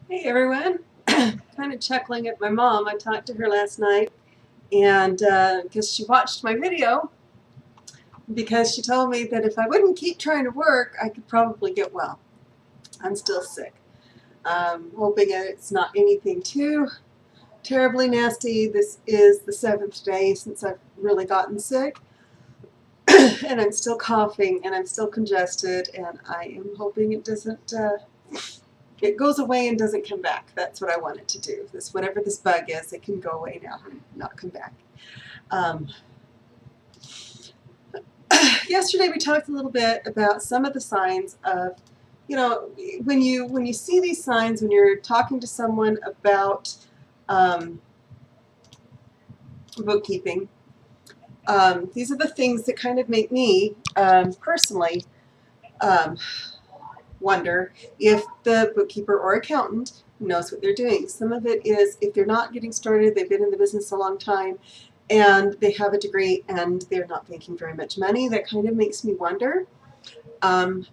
Hey everyone, kind of chuckling at my mom. I talked to her last night and because she watched my video because she told me that if I wouldn't keep trying to work, I could probably get well. I'm still sick. Hoping it's not anything too terribly nasty. This is the 7th day since I've really gotten sick and I'm still coughing and I'm still congested and I am hoping it doesn't it goes away and doesn't come back. That's what I want it to do. Whatever this bug is, it can go away now and not come back. Um, Yesterday we talked a little bit about some of the signs of, when you see these signs when you're talking to someone about bookkeeping. These are the things that kind of make me personally um, wonder if the bookkeeper or accountant knows what they're doing. Some of it is if they're not getting started, they've been in the business a long time, and they have a degree and they're not making very much money. That kind of makes me wonder.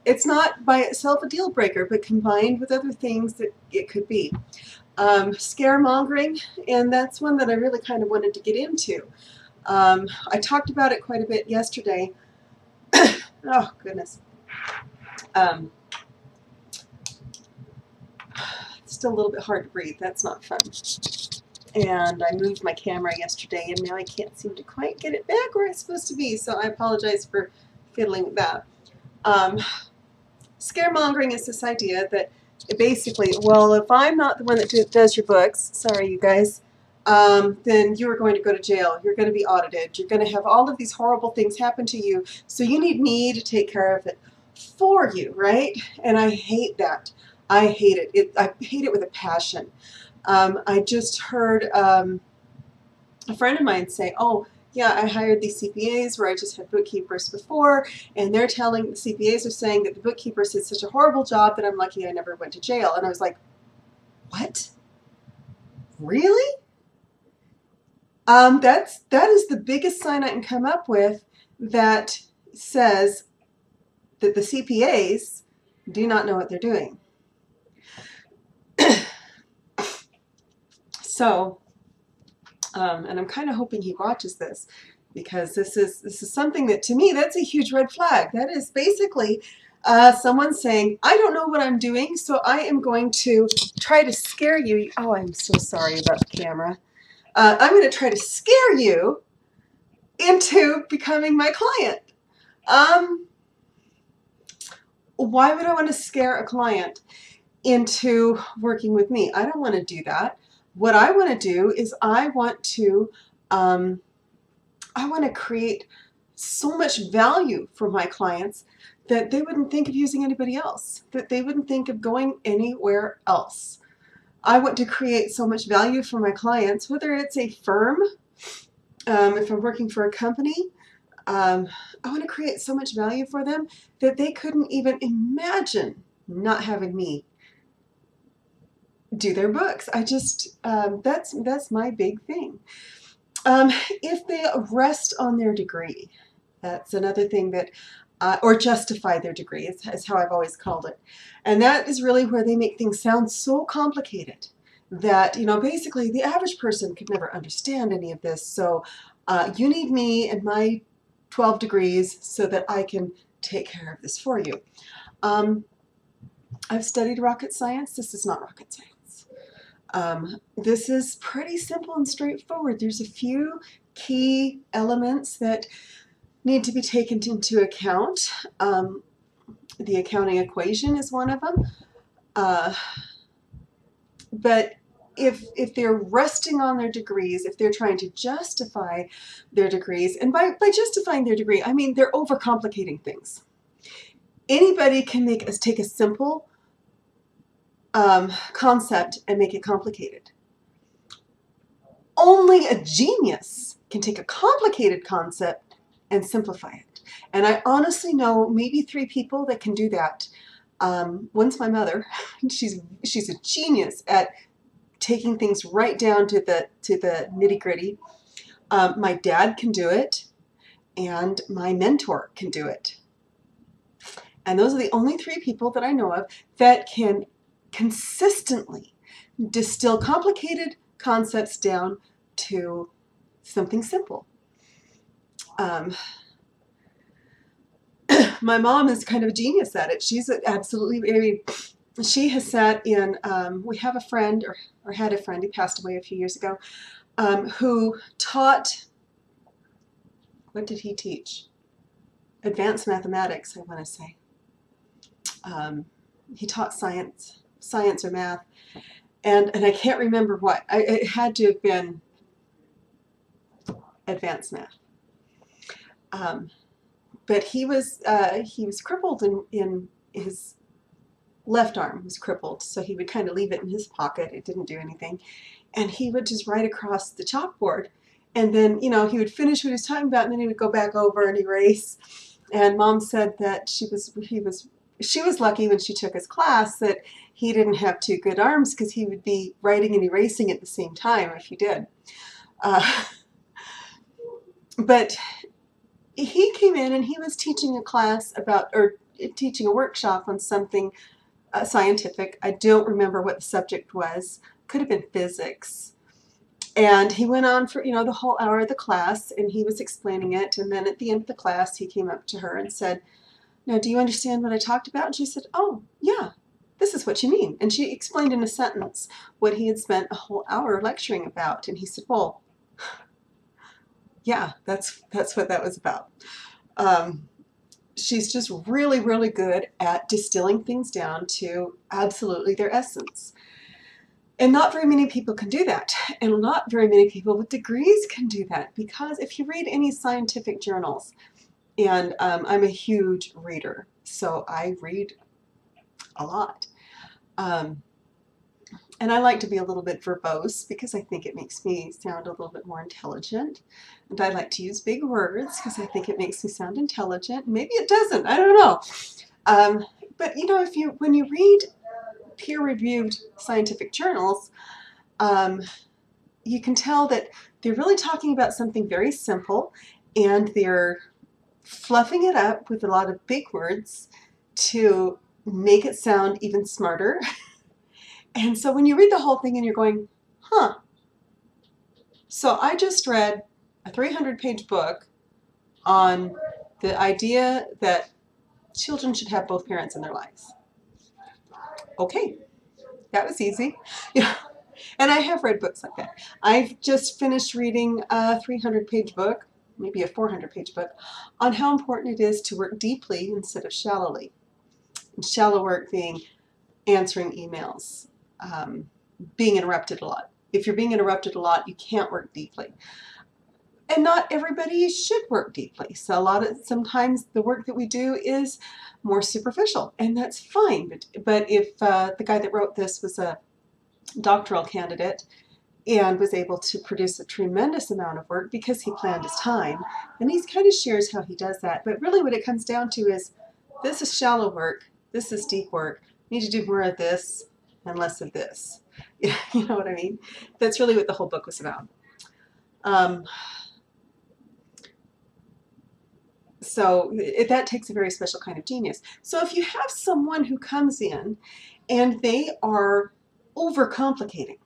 It's not by itself a deal breaker, but combined with other things that it could be. Scaremongering, and that's one that I really kind of wanted to get into. I talked about it quite a bit yesterday. Oh, goodness. Still a little bit hard to breathe. That's not fun. And I moved my camera yesterday and now I can't seem to quite get it back where it's supposed to be, so I apologize for fiddling with that. Scaremongering is this idea that basically, well, if I'm not the one that does your books, sorry you guys, then you are going to go to jail, you're going to be audited, you're going to have all of these horrible things happen to you, so you need me to take care of it for you, right? And I hate that. I hate it. I hate it with a passion. I just heard a friend of mine say, oh, yeah, I hired these CPAs where I just had bookkeepers before, and they're telling, the CPAs are saying that the bookkeepers did such a horrible job that I'm lucky I never went to jail. And I was like, what? Really? That is the biggest sign I can come up with that says that the CPAs do not know what they're doing. So, and I'm kind of hoping he watches this, because this is something that, to me, that's a huge red flag. That is basically someone saying, I don't know what I'm doing, so I am going to try to scare you. Oh, I'm so sorry about the camera. I'm going to try to scare you into becoming my client. Why would I want to scare a client into working with me? I don't want to do that. What I want to do is I want to create so much value for my clients that they wouldn't think of using anybody else, that they wouldn't think of going anywhere else. I want to create so much value for my clients, whether it's a firm, if I'm working for a company, I want to create so much value for them that they couldn't even imagine not having me do their books. I just, that's my big thing. If they rest on their degree, that's another thing that, or justify their degree is how I've always called it. And that is really where they make things sound so complicated that, basically the average person could never understand any of this. So you need me and my 12 degrees so that I can take care of this for you. I've studied rocket science. This is not rocket science. This is pretty simple and straightforward. There's a few key elements that need to be taken into account. The accounting equation is one of them. But if they're resting on their degrees, if they're trying to justify their degrees, and by justifying their degree, I mean they're overcomplicating things. Anybody can take a simple concept and make it complicated. Only a genius can take a complicated concept and simplify it. And I honestly know maybe 3 people that can do that. One's my mother. She's a genius at taking things right down to the nitty-gritty. My dad can do it, and my mentor can do it. And those are the only 3 people that I know of that can consistently distill complicated concepts down to something simple. My mom is kind of a genius at it. She's absolutely, she has sat in, we have a friend, or had a friend, he passed away a few years ago, who taught, what did he teach? Advanced mathematics, I want to say. He taught science or math, and I can't remember what. It had to have been advanced math. But he was crippled in his left arm was crippled, so he would kind of leave it in his pocket. It didn't do anything, and he would just write across the chalkboard, and then he would finish what he was talking about, and then he would go back over and erase. And Mom said that she was lucky when she took his class that he didn't have two good arms, because he would be writing and erasing at the same time if he did. But he came in and he was teaching a class about, or teaching a workshop on something scientific. I don't remember what the subject was. Could have been physics. And he went on for, the whole hour of the class, and he was explaining it. And then at the end of the class, he came up to her and said, "Now, do you understand what I talked about?" And she said, "Oh, yeah, this is what you mean." And she explained in a sentence what he had spent a whole hour lecturing about. And he said, "Well, yeah, that's what that was about." She's just really, really good at distilling things down to absolutely their essence. And not very many people can do that. And not very many people with degrees can do that, because if you read any scientific journals, and I'm a huge reader, so I read a lot. And I like to be a little bit verbose, because I think it makes me sound a little bit more intelligent. And I like to use big words because I think it makes me sound intelligent. Maybe it doesn't, I don't know. But when you read peer-reviewed scientific journals, you can tell that they're really talking about something very simple, and they're fluffing it up with a lot of big words to make it sound even smarter. And so when you read the whole thing and you're going, huh, so I just read a 300-page book on the idea that children should have both parents in their lives. Okay, that was easy. Yeah. And I have read books like that. I've just finished reading a 300-page book, maybe a 400-page book, on how important it is to work deeply instead of shallowly. And shallow work being answering emails, being interrupted a lot. If you're being interrupted a lot, you can't work deeply. And not everybody should work deeply. So sometimes the work that we do is more superficial, and that's fine. But if the guy that wrote this was a doctoral candidate and was able to produce a tremendous amount of work because he planned his time, and he kind of shares how he does that. But really what it comes down to is, this is shallow work, this is deep work. You need to do more of this and less of this. You know what I mean? That's really what the whole book was about. So that takes a very special kind of genius. So if you have someone who comes in and they are overcomplicating,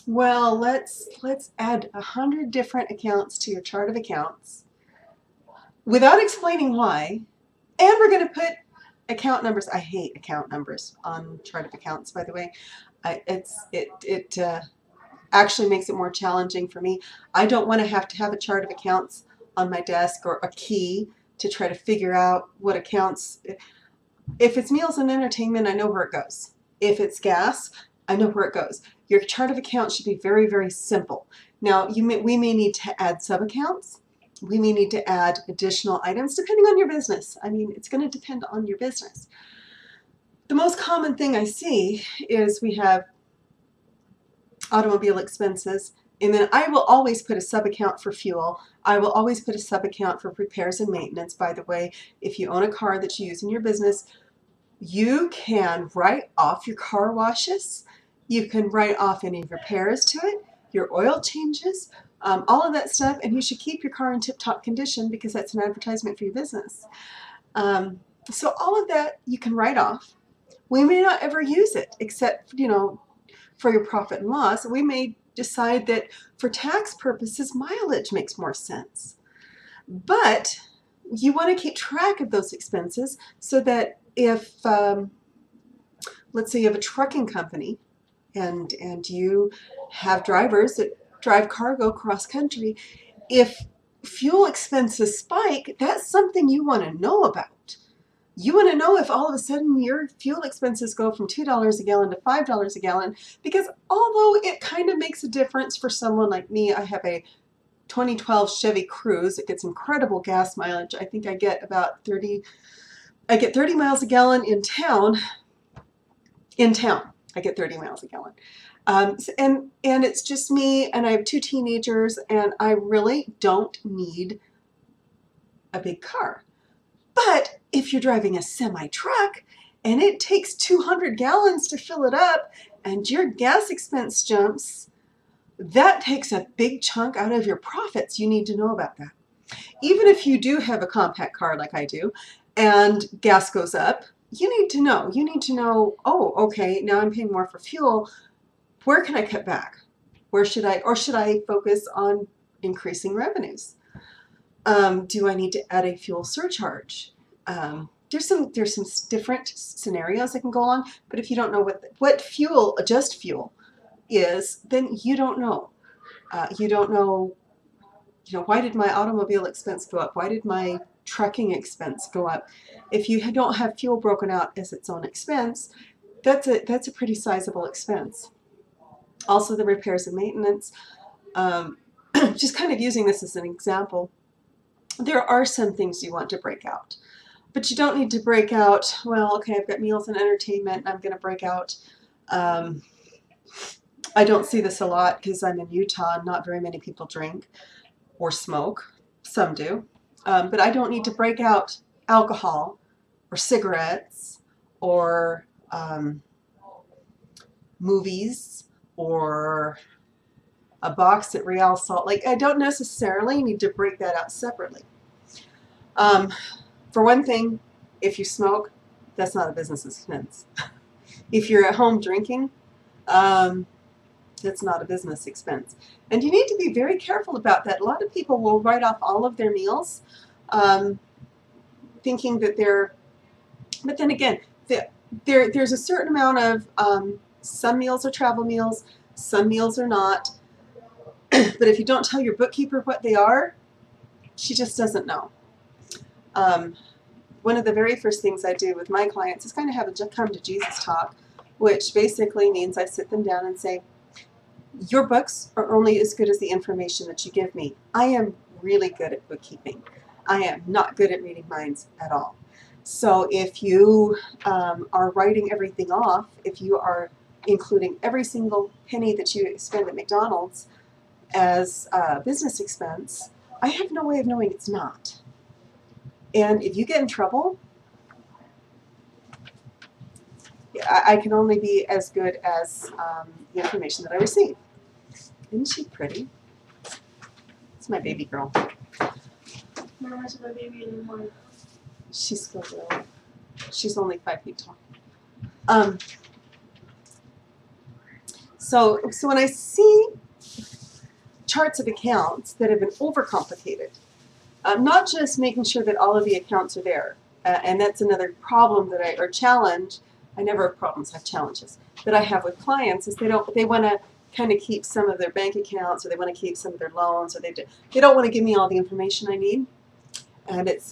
well, let's add 100 different accounts to your chart of accounts without explaining why, and we're going to put account numbers. I hate account numbers on chart of accounts, by the way. It actually makes it more challenging for me. I don't want to have a chart of accounts on my desk or a key to try to figure out what accounts. If it's meals and entertainment, I know where it goes. If it's gas, I know where it goes. Your chart of accounts should be very, very simple. Now, we may need to add sub-accounts. We may need to add additional items depending on your business. I mean, it's going to depend on your business. The most common thing I see is we have automobile expenses, and then I will always put a sub-account for fuel. I will always put a sub-account for repairs and maintenance. By the way, if you own a car that you use in your business, you can write off your car washes. You can write off any repairs to it, your oil changes, all of that stuff, and you should keep your car in tip-top condition because that's an advertisement for your business. So all of that you can write off. We may not ever use it except, for your profit and loss. We may decide that for tax purposes, mileage makes more sense. But you want to keep track of those expenses so that if, let's say you have a trucking company and you have drivers that drive cargo cross country, if fuel expenses spike, that's something you want to know about. You want to know if all of a sudden your fuel expenses go from $2 a gallon to $5 a gallon, because although it kind of makes a difference for someone like me, I have a 2012 Chevy Cruze. It gets incredible gas mileage. I think I get about 30 miles a gallon in town. I get 30 miles a gallon. And it's just me, and I have 2 teenagers, and I really don't need a big car. But if you're driving a semi-truck and it takes 200 gallons to fill it up and your gas expense jumps, that takes a big chunk out of your profits. You need to know about that. Even if you do have a compact car like I do and gas goes up, you need to know. You need to know, oh, okay, now I'm paying more for fuel. Where can I cut back? Or should I focus on increasing revenues? Do I need to add a fuel surcharge? There's some different scenarios that can go on, but if you don't know what fuel, just fuel, is, then you don't know. You don't know, why did my automobile expense go up? Why did my trucking expense go up? If you don't have fuel broken out as its own expense, that's a pretty sizable expense. Also, the repairs and maintenance. Just kind of using this as an example, there are some things you want to break out, but you don't need to break out, well, okay, I've got meals and entertainment, and I'm going to break out, I don't see this a lot because I'm in Utah and not very many people drink or smoke. Some do. But I don't need to break out alcohol or cigarettes or movies or a box at Real Salt. Like, I don't necessarily need to break that out separately. For one thing, if you smoke, that's not a business expense. If you're at home drinking, that's not a business expense. And you need to be very careful about that. A lot of people will write off all of their meals, thinking that but then again, there's a certain amount of, some meals are travel meals, some meals are not. But if you don't tell your bookkeeper what they are, she just doesn't know. One of the very first things I do with my clients is kind of have a come to Jesus talk, which basically means I sit them down and say, your books are only as good as the information that you give me. I am really good at bookkeeping. I am not good at reading minds at all. So if you are writing everything off, if you are including every single penny that you spend at McDonald's as a business expense, I have no way of knowing it's not. And if you get in trouble, I can only be as good as the information that I receive. Isn't she pretty? It's my baby girl. Not much of a baby anymore. She's still little. She's only 5 feet tall. So when I see charts of accounts that have been overcomplicated, not just making sure that all of the accounts are there, and that's another problem or challenge. I never have problems, I have challenges that I have with clients, is they want to kind of keep some of their bank accounts, or they want to keep some of their loans, or they don't want to give me all the information I need, and it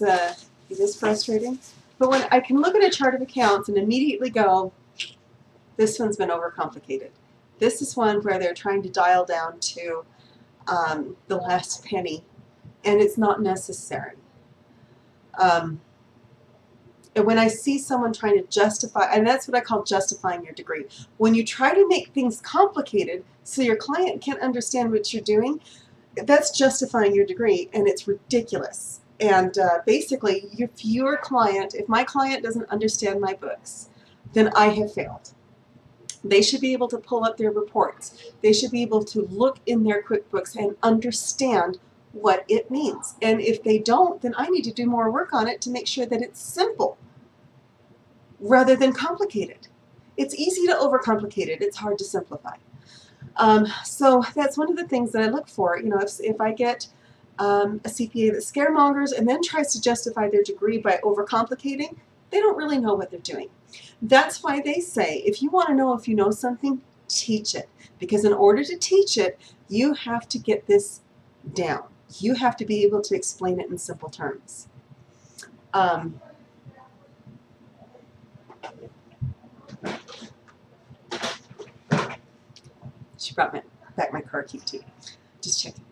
is frustrating. But when I can look at a chart of accounts and immediately go, this one's been overcomplicated. This is one where they're trying to dial down to the last penny, and it's not necessary. And when I see someone trying to justify, and that's what I call justifying your degree. When you try to make things complicated so your client can't understand what you're doing, that's justifying your degree, and it's ridiculous. And basically, if my client doesn't understand my books, then I have failed. They should be able to pull up their reports. They should be able to look in their QuickBooks and understand what it means. And if they don't, then I need to do more work on it to make sure that it's simple rather than complicated. It's easy to overcomplicate it. It's hard to simplify. So that's one of the things that I look for. You know, if I get a CPA that scaremongers and then tries to justify their degree by overcomplicating, they don't really know what they're doing. That's why they say, if you want to know if you know something, teach it. Because in order to teach it, you have to get this down. You have to be able to explain it in simple terms. She brought back my car key too. Just checking.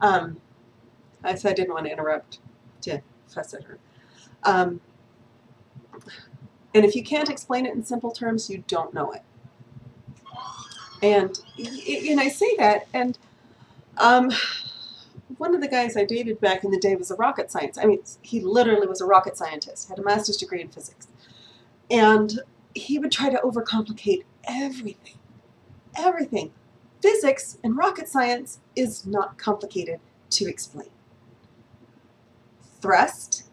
I said I didn't want to interrupt to fuss at her. And if you can't explain it in simple terms, you don't know it. And I say that, and one of the guys I dated back in the day was a rocket science. I mean, he literally was a rocket scientist, had a master's degree in physics. And he would try to overcomplicate everything. Everything. Physics and rocket science is not complicated to explain. Thrust,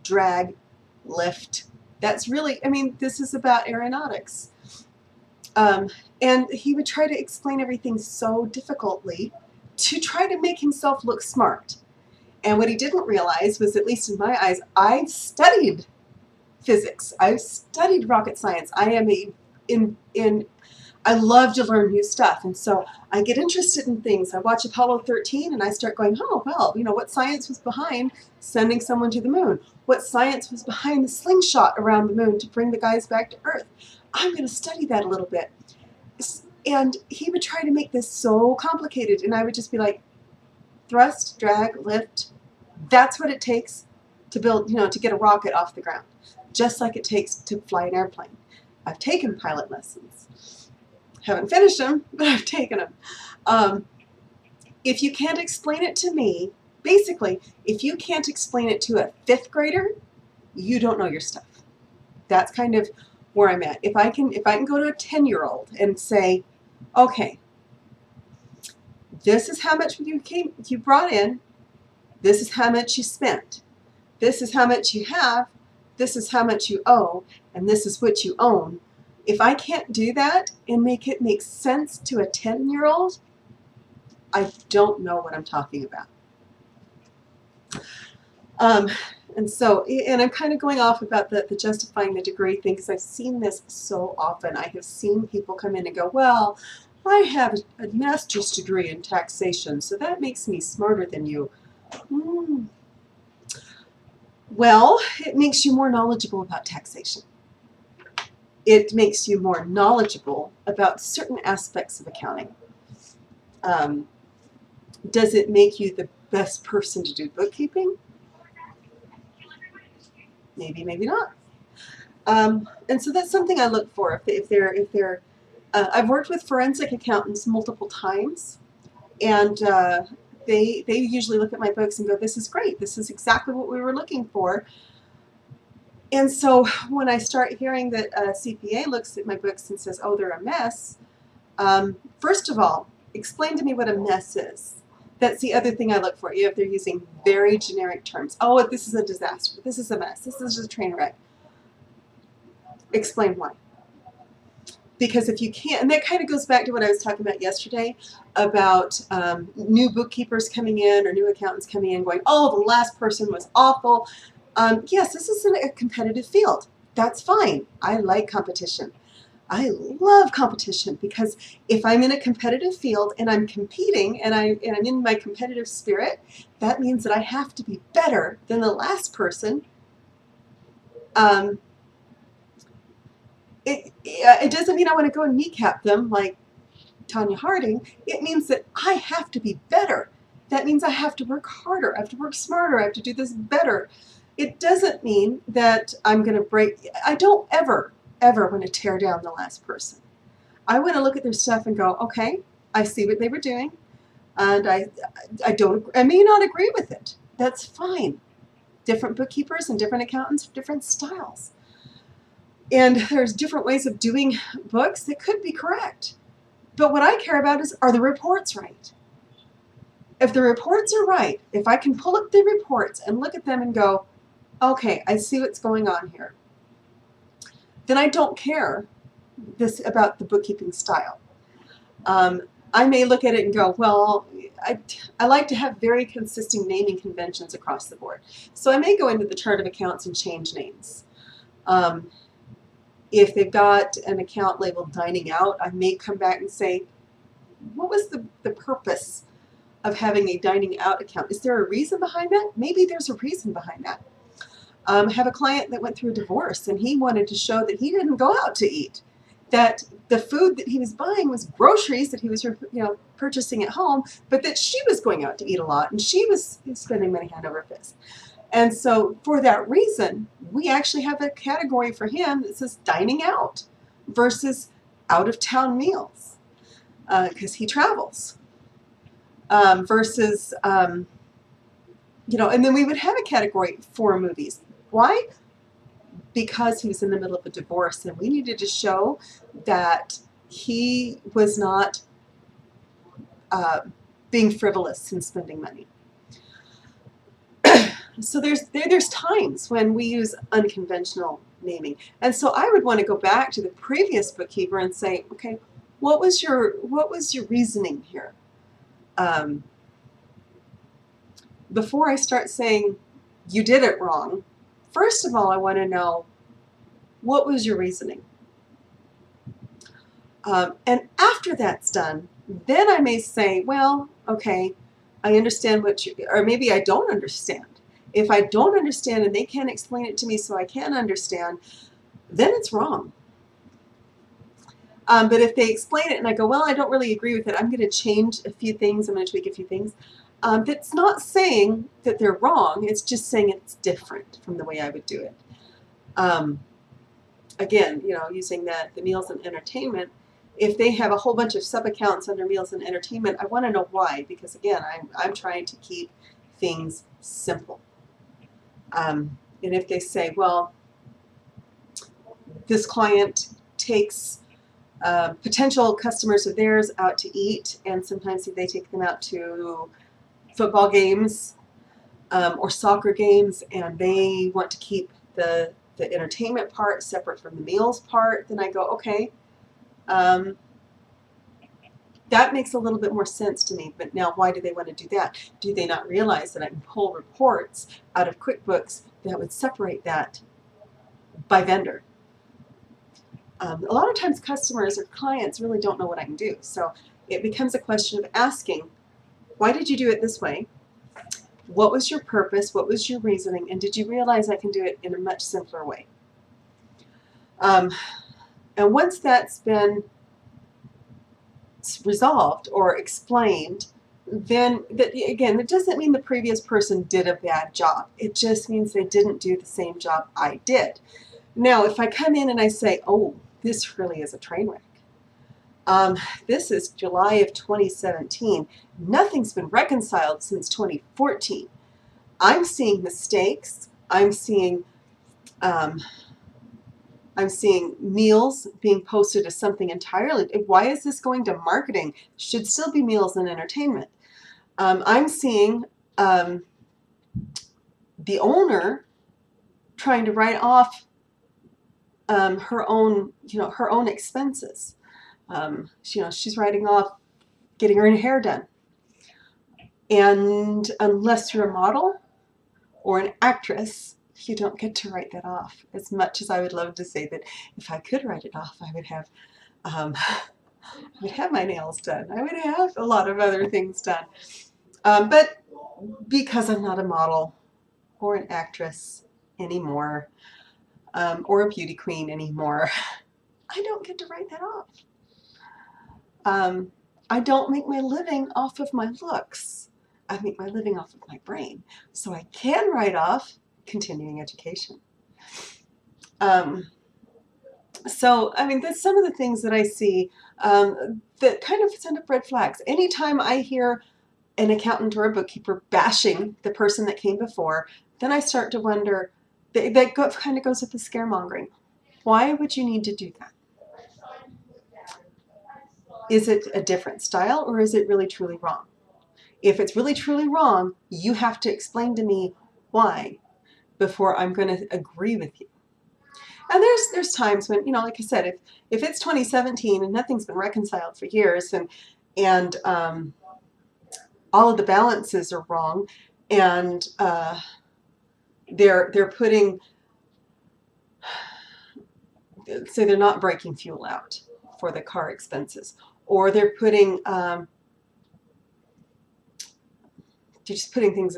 drag, lift. That's really, I mean, this is about aeronautics. And he would try to explain everything so difficultly to try to make himself look smart. And what he didn't realize was, at least in my eyes, I've studied physics. I've studied rocket science. I am I love to learn new stuff. And so I get interested in things. I watch Apollo 13 and I start going, oh, well, you know, what science was behind sending someone to the moon? What science was behind the slingshot around the moon to bring the guys back to Earth? I'm going to study that a little bit. And he would try to make this so complicated, and I would just be like, thrust, drag, lift. That's what it takes to build, you know, to get a rocket off the ground. Just like it takes to fly an airplane. I've taken pilot lessons. Haven't finished them, but I've taken them. If you can't explain it to me, basically, if you can't explain it to a 5th grader, you don't know your stuff. That's kind of where I'm at. If I can go to a 10-year-old and say, okay, this is how much you brought in, this is how much you spent, this is how much you have, this is how much you owe, and this is what you own. If I can't do that and make it make sense to a 10-year-old, I don't know what I'm talking about. And I'm kind of going off about the justifying the degree thing, because I've seen this so often. I have seen people come in and go, well, I have a master's degree in taxation, so that makes me smarter than you. Well, it makes you more knowledgeable about taxation. It makes you more knowledgeable about certain aspects of accounting. Does it make you the best person to do bookkeeping? Maybe, maybe not. And so that's something I look for. If they're I've worked with forensic accountants multiple times, and they usually look at my books and go, this is great. This is exactly what we were looking for. And so when I start hearing that a CPA looks at my books and says, oh, they're a mess, first of all, explain to me what a mess is. That's the other thing I look for. If they're using very generic terms. Oh, this is a disaster. This is a mess. This is a train wreck. Explain why. Because if you can't, and that kind of goes back to what I was talking about yesterday about new bookkeepers coming in or new accountants coming in going, oh, the last person was awful. Yes, this is a competitive field. That's fine. I like competition. I love competition, because if I'm in a competitive field and I'm competing and I'm in my competitive spirit, that means that I have to be better than the last person. It doesn't mean I want to go and kneecap them like Tanya Harding. It means that I have to be better. That means I have to work harder. I have to work smarter. I have to do this better. It doesn't mean that I'm going to break. I don't ever want to tear down the last person. I want to look at their stuff and go, okay, I see what they were doing, and I may not agree with it. That's fine. Different bookkeepers and different accountants have different styles. And there's different ways of doing books that could be correct. But what I care about is, are the reports right? If the reports are right, if I can pull up the reports and look at them and go, okay, I see what's going on here, then I don't care this about the bookkeeping style. I may look at it and go, well, I like to have very consistent naming conventions across the board. So I may go into the chart of accounts and change names. If they've got an account labeled dining out, I may come back and say, what was the purpose of having a dining out account? Is there a reason behind that? Maybe there's a reason behind that. I have a client that went through a divorce, and he wanted to show that he didn't go out to eat, that the food that he was buying was groceries that he was purchasing at home, but that she was going out to eat a lot, and she was spending money hand over fist. And so for that reason, we actually have a category for him that says dining out versus out-of-town meals, because he travels, versus, and then we would have a category for movies. Why? Because he was in the middle of a divorce, and we needed to show that he was not being frivolous in spending money. So there's times when we use unconventional naming, and so I would want to go back to the previous bookkeeper and say, okay, what was your reasoning here? Before I start saying you did it wrong, first of all, I want to know what was your reasoning. And after that's done, then I may say, well, okay, I understand or maybe I don't understand. If I don't understand and they can't explain it to me so I can understand, then it's wrong. But if they explain it and I go, well, I don't really agree with it, I'm going to change a few things, I'm going to tweak a few things. That's not saying that they're wrong, it's just saying it's different from the way I would do it. Again, using the meals and entertainment, if they have a whole bunch of sub-accounts under meals and entertainment, I want to know why, because again, I'm trying to keep things simple. And if they say, well, this client takes potential customers of theirs out to eat, and sometimes they take them out to football games or soccer games, and they want to keep the entertainment part separate from the meals part, then I go, okay, that makes a little bit more sense to me, but now why do they want to do that? Do they not realize that I can pull reports out of QuickBooks that would separate that by vendor? A lot of times customers or clients really don't know what I can do, so it becomes a question of asking, why did you do it this way? What was your purpose? What was your reasoning? And did you realize I can do it in a much simpler way? And once that's been resolved or explained, then again, it doesn't mean the previous person did a bad job. It just means they didn't do the same job I did. Now, if I come in and I say, oh, this really is a train wreck. This is July of 2017. Nothing's been reconciled since 2014. I'm seeing mistakes. I'm seeing meals being posted as something entirely. Why is this going to marketing? Should still be meals and entertainment. I'm seeing the owner trying to write off her own expenses. She's writing off getting her hair done. And unless you're a model or an actress, you don't get to write that off. As much as I would love to say that if I could write it off, I would have my nails done. I would have a lot of other things done. But because I'm not a model or an actress anymore, or a beauty queen anymore, I don't get to write that off. I don't make my living off of my looks. I make my living off of my brain. So I can write off continuing education. So, I mean, that's some of the things that I see that kind of send up red flags. Anytime I hear an accountant or a bookkeeper bashing the person that came before, then I start to wonder, that kind of goes with the scaremongering. Why would you need to do that? Is it a different style, or is it really truly wrong? If it's really truly wrong, you have to explain to me why before I'm going to agree with you. And there's times when, you know, like I said, if it's 2017 and nothing's been reconciled for years, and all of the balances are wrong, and they're putting, say they're not breaking fuel out for the car expenses, or they're putting just putting things.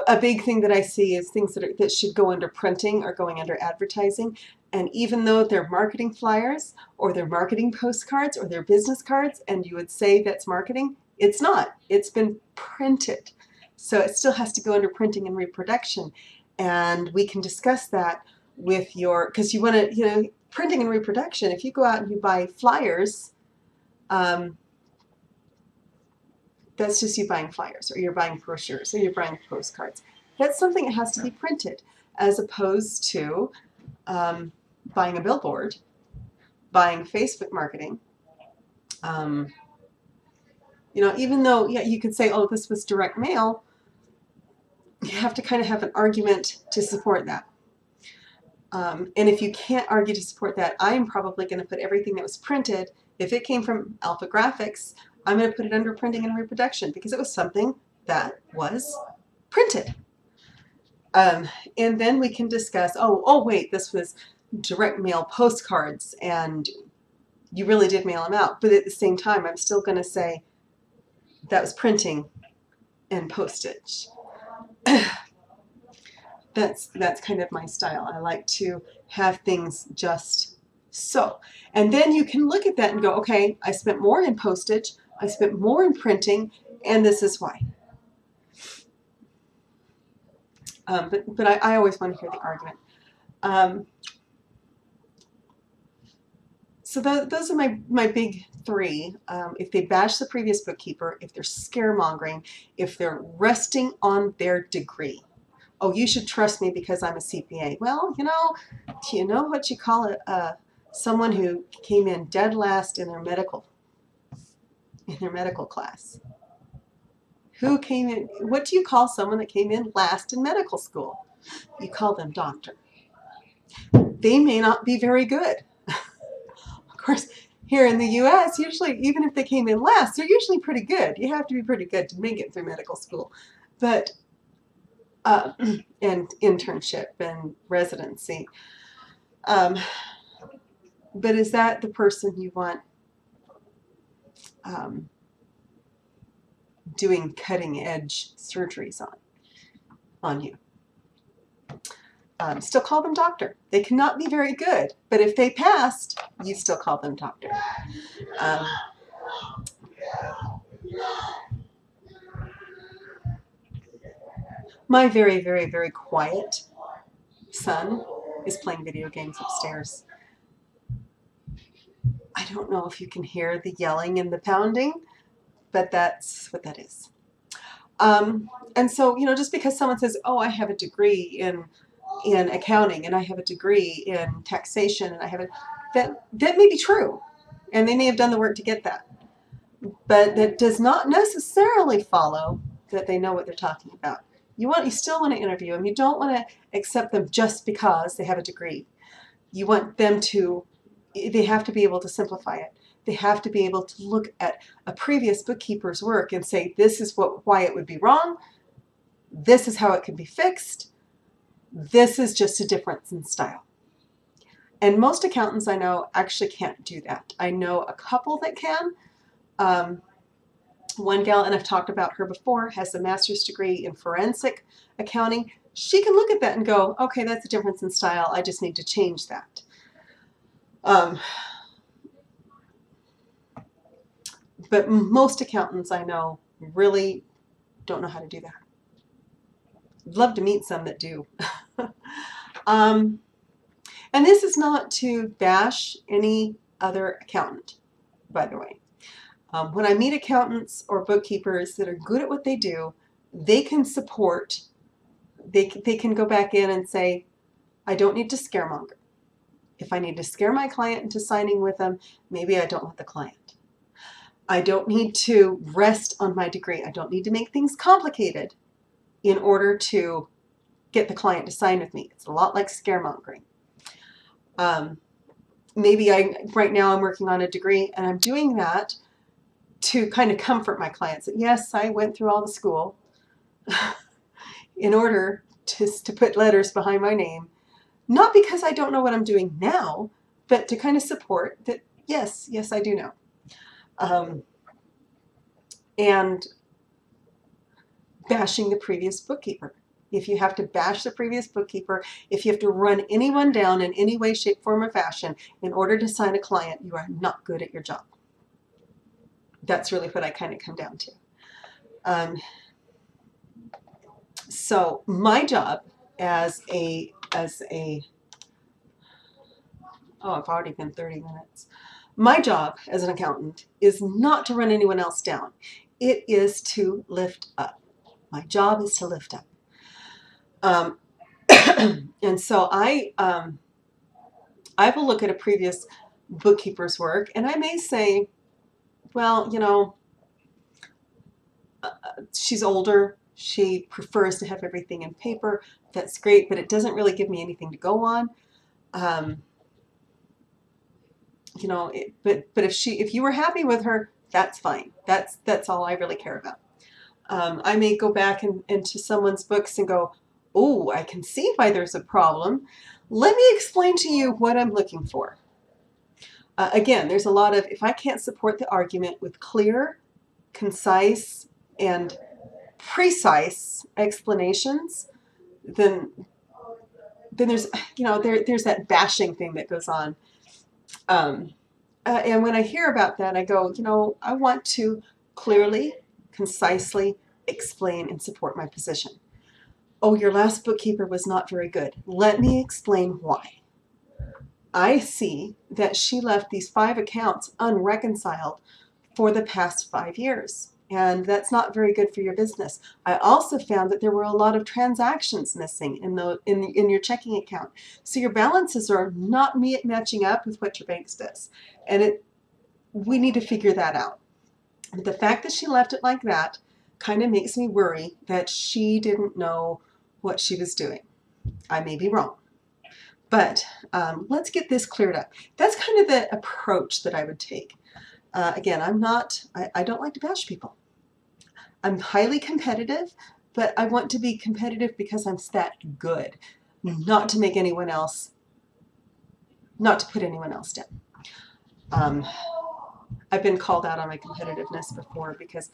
A big thing that I see is things that should go under printing are going under advertising. And even though they're marketing flyers or they're marketing postcards or they're business cards, and you would say that's marketing, it's not. It's been printed. So it still has to go under printing and reproduction. And we can discuss that with your, because you want to, you know, printing and reproduction, if you go out and you buy flyers, that's just you buying flyers, or you're buying brochures, or you're buying postcards. That's something that has to be printed, as opposed to buying a billboard, buying Facebook marketing. You know, even though, yeah, you could say, oh, this was direct mail, you have to kind of have an argument to support that. And if you can't argue to support that, I'm probably going to put everything that was printed, if it came from Alpha Graphics, I'm going to put it under printing and reproduction because it was something that was printed. And then we can discuss, oh wait, this was direct mail postcards and you really did mail them out. But at the same time, I'm still going to say that was printing and postage. That's kind of my style. I like to have things just so. And then you can look at that and go, okay, I spent more in postage, I spent more in printing, and this is why. But I always want to hear the argument. So those are my big three. If they bash the previous bookkeeper, if they're scaremongering, if they're resting on their degree. Oh, you should trust me because I'm a CPA. Well, you know, do you know what you call it? Someone who came in dead last in their medical class. Who came in? What do you call someone that came in last in medical school? You call them doctor. They may not be very good. Of course, here in the U.S., usually, even if they came in last, they're usually pretty good. You have to be pretty good to make it through medical school. But and internship and residency. But is that the person you want doing cutting edge surgeries on you? Still call them doctor. They cannot be very good, but if they passed, you still call them doctor. My very, very, very quiet son is playing video games upstairs. I don't know if you can hear the yelling and the pounding, but that's what that is. And so, you know, just because someone says, oh, I have a degree in accounting and I have a degree in taxation and I have that may be true, and they may have done the work to get that, but that does not necessarily follow that they know what they're talking about. You still want to interview them. You don't want to accept them just because they have a degree. You want them to, they have to be able to simplify it. They have to be able to look at a previous bookkeeper's work and say, this is why it would be wrong. This is how it can be fixed. This is just a difference in style. And most accountants I know actually can't do that. I know a couple that can. One gal, and I've talked about her before, has a master's degree in forensic accounting. She can look at that and go, okay, that's a difference in style. I just need to change that. But most accountants I know really don't know how to do that. I'd love to meet some that do. And this is not to bash any other accountant, by the way. When I meet accountants or bookkeepers that are good at what they do, they can support, they can go back in and say, I don't need to scaremonger. If I need to scare my client into signing with them, maybe I don't want the client. I don't need to rest on my degree. I don't need to make things complicated in order to get the client to sign with me. It's a lot like scaremongering. Maybe right now I'm working on a degree and I'm doing that to kind of comfort my clients that yes, I went through all the school in order to put letters behind my name, not because I don't know what I'm doing now, but to kind of support that yes, I do know. And bashing the previous bookkeeper. If you have to bash the previous bookkeeper, if you have to run anyone down in any way, shape, form, or fashion in order to sign a client, you are not good at your job. That's really what I kind of come down to. So my job as a oh, I've already been 30 minutes. My job as an accountant is not to run anyone else down. It is to lift up. My job is to lift up. And so I will look at a previous bookkeeper's work and I may say, well, you know, she's older. She prefers to have everything in paper. That's great, but it doesn't really give me anything to go on. You know, but if you were happy with her, that's fine. That's all I really care about. I may go back into someone's books and go, oh, I can see why there's a problem. Let me explain to you what I'm looking for. Again, there's a lot of, if I can't support the argument with clear, concise, and precise explanations, then there's, you know, there's that bashing thing that goes on. And when I hear about that, I go, you know, I want to clearly, concisely explain and support my position. Oh, your last bookkeeper was not very good. Let me explain why. I see that she left these 5 accounts unreconciled for the past 5 years, and that's not very good for your business. I also found that there were a lot of transactions missing in your checking account, so your balances are not matching up with what your bank does, and we need to figure that out. But the fact that she left it like that kind of makes me worry that she didn't know what she was doing. I may be wrong. But let's get this cleared up. That's kind of the approach that I would take. Again, I don't like to bash people. I'm highly competitive, but I want to be competitive because I'm that good, not to make anyone else, not to put anyone else down. I've been called out on my competitiveness before because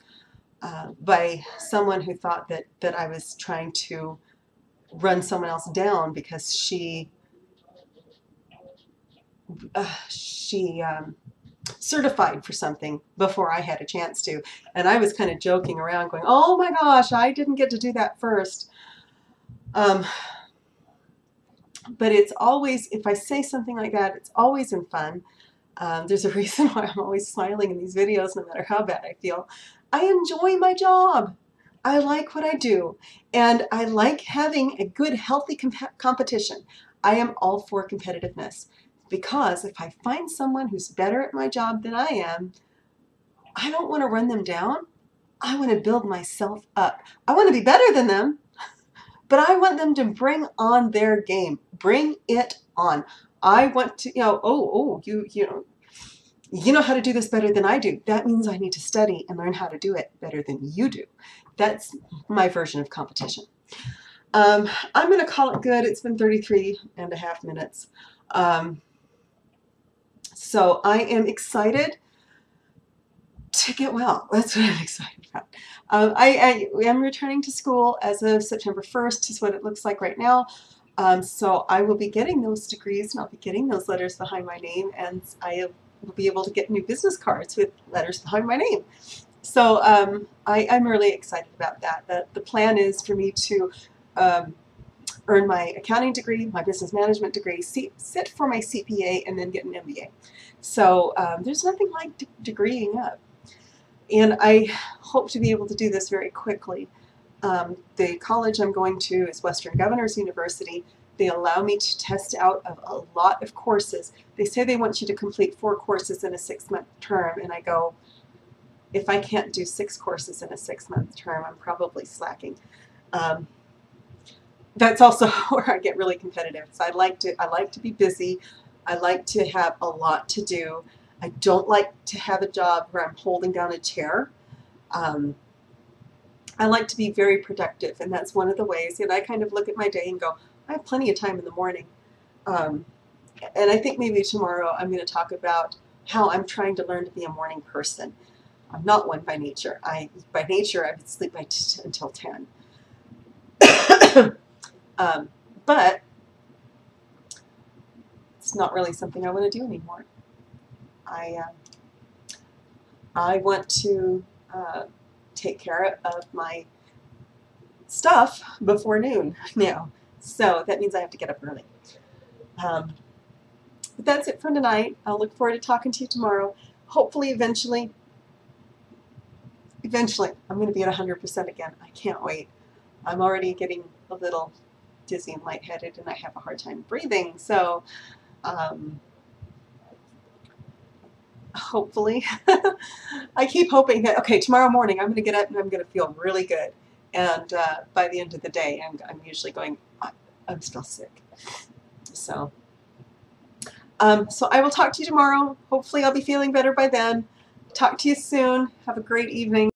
by someone who thought that I was trying to run someone else down because she certified for something before I had a chance to. And I was kind of joking around going, oh my gosh, I didn't get to do that first. But it's always, if I say something like that, it's always in fun. There's a reason why I'm always smiling in these videos no matter how bad I feel. I enjoy my job. I like what I do. And I like having a good, healthy competition. I am all for competitiveness. Because if I find someone who's better at my job than I am, I don't want to run them down. I want to build myself up. I want to be better than them, but I want them to bring on their game. Bring it on. I want to, you know, you know how to do this better than I do. That means I need to study and learn how to do it better than you do. That's my version of competition. I'm going to call it good. It's been 33.5 minutes. So I am excited to get well. That's what I'm excited about. I am returning to school as of September 1st is what it looks like right now. So I will be getting those degrees and I'll be getting those letters behind my name, and I will be able to get new business cards with letters behind my name. So I'm really excited about that. The plan is for me to earn my accounting degree, my business management degree, sit for my CPA, and then get an MBA. So there's nothing like degreeing up. And I hope to be able to do this very quickly. The college I'm going to is Western Governors University. They allow me to test out of a lot of courses. They say they want you to complete 4 courses in a 6-month term, and I go, if I can't do 6 courses in a 6-month term, I'm probably slacking. That's also where I get really competitive. So I like to be busy. I like to have a lot to do. I don't like to have a job where I'm holding down a chair. I like to be very productive, and that's one of the ways that I kind of look at my day and go, I have plenty of time in the morning. Um, and I think maybe tomorrow I'm going to talk about how I'm trying to learn to be a morning person. I'm not one by nature. By nature, I would sleep until 10. But it's not really something I want to do anymore. I want to take care of my stuff before noon now. So that means I have to get up early. But that's it for tonight. I'll look forward to talking to you tomorrow. Hopefully, eventually, I'm going to be at 100% again. I can't wait. I'm already getting a little dizzy and lightheaded, and I have a hard time breathing. So hopefully, I keep hoping that, okay, tomorrow morning I'm going to get up and I'm going to feel really good. And by the end of the day, I'm usually going, I'm still sick. So I will talk to you tomorrow. Hopefully I'll be feeling better by then. Talk to you soon. Have a great evening.